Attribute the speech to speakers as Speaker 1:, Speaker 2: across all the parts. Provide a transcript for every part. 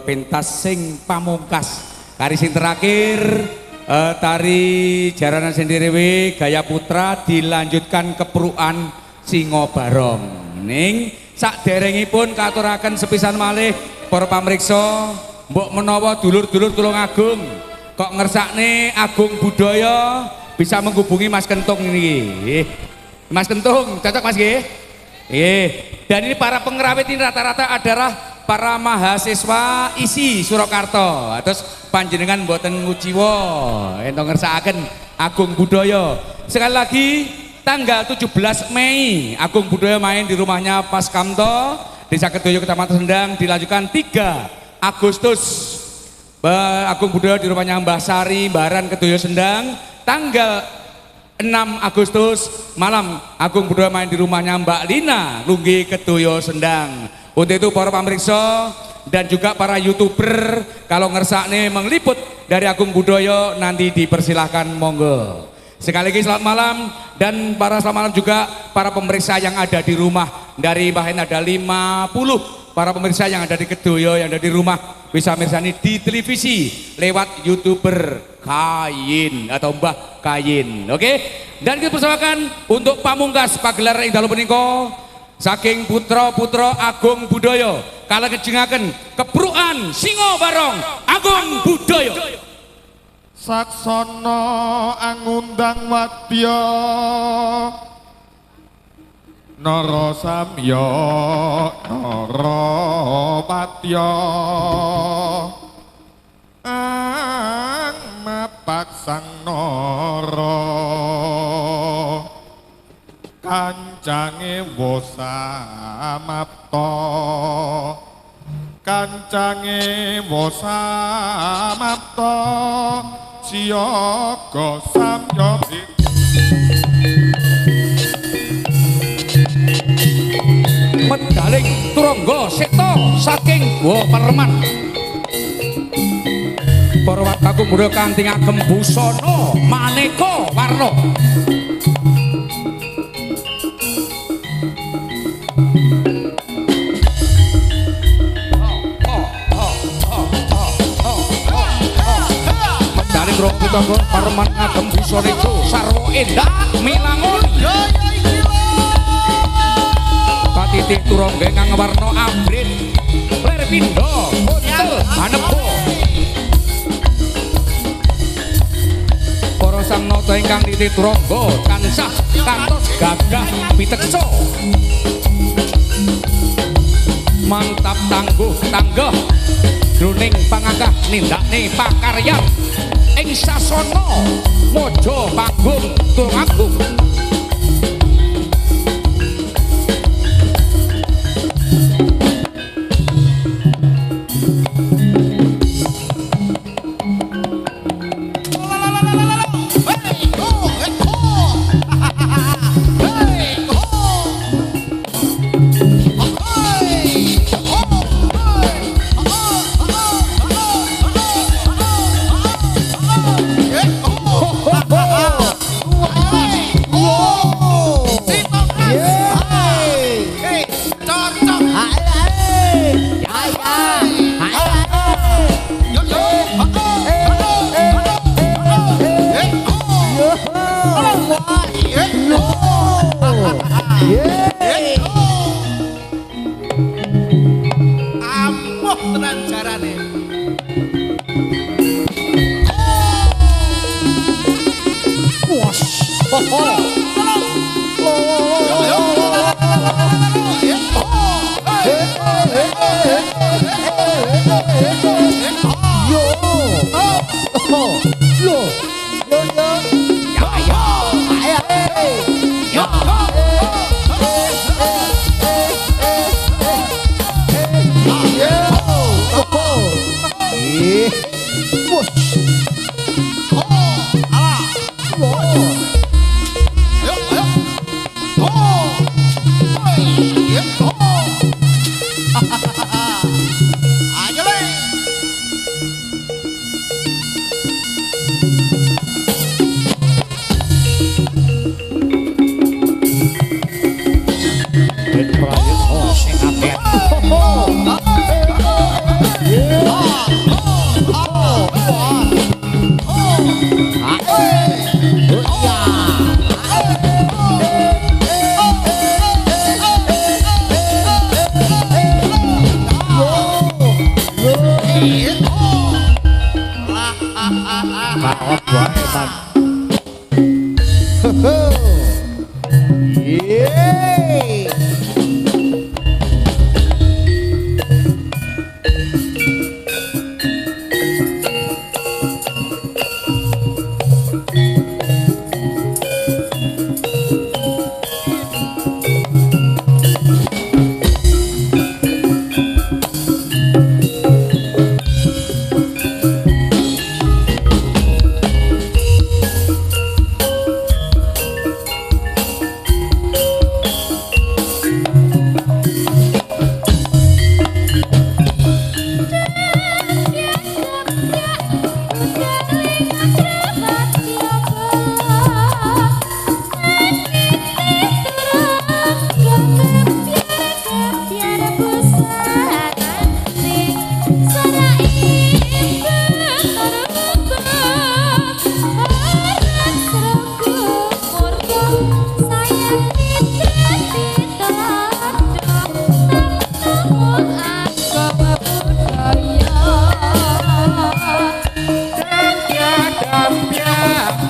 Speaker 1: pentas sing pamungkas. Kari sing terakhir tari jaranan sendiri gaya putra dilanjutkan keprukan Singo Barong. Ning saderengipun katuraken sepisan malih para pamirsa, mbok menawa dulur-dulur tulung agung kok ngersakne Agung Budaya bisa menghubungi Mas Kentung ini. Mas Kentung, cocok Mas nggih? Nggih. Dan ini para pengrawit ini rata-rata adalah para mahasiswa isi Surakarta. Terus panjenengan mboten nguciwa ento ngersakaken Agung Budaya. Sekali lagi tanggal 17 Mei Agung Budaya main di rumahnya Pas Kamto Desa Kedoyo Kecamatan Sendang, dilanjutkan 3 Agustus Agung Budaya di rumahnya Mbah Sari Baran Kedoyo Sendang. Tanggal 6 Agustus malam Agung Budaya main di rumahnya Mbak Lina Lunggi Kedoyo Sendang. Untuk itu para pamirsa dan juga para YouTuber kalau ngersakne mengliput dari Agung Budaya nanti dipersilahkan monggo. Sekali lagi selamat malam dan selamat malam juga para pemirsa yang ada di rumah. Dari Bahen ada 50 para pemirsa yang ada di Kedoyo yang ada di rumah bisa mirsani di televisi lewat YouTuber Kayin atau Mbah Kayin. Oke? Dan kita persilakan untuk pamungkas pagelaran ing dalu punika saking putra-putra Agung Budaya kala kejengaken keprukan Singo Barong Agung Budaya.
Speaker 2: Saksana angundang wadya Nara samya nara patya ang mapaksang nara kancange wosamapta kancange wosamapta siyaga samya
Speaker 1: Medaling turangga seta saking Gua Perman. Para Agung Budaya kanthi ngagem busana maneka warna. Medaling turangga Perman ngagem busana itu sarwa endah milangun. Titik turangga kang warna abrit ler pindha untel hanebo para sang nata ingkang titik turangga tansah kantos gagah piteksa mantap tangguh tanggah jroning pangangkah nindakne pakaryan ing sasana maja panggung tulung agung.
Speaker 2: Yeah.
Speaker 3: Kaot wae man. Yeay.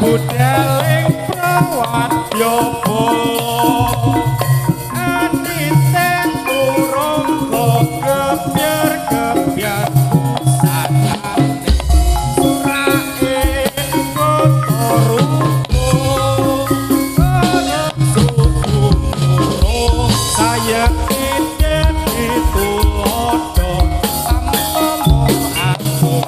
Speaker 2: Budeling prawadya bala aniten turangga gebyer-gebyer sanane surake kota ruko arep suku muro sayek iden ditulodo ampomo aku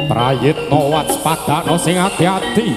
Speaker 3: Prayitna waspadana sing ati-ati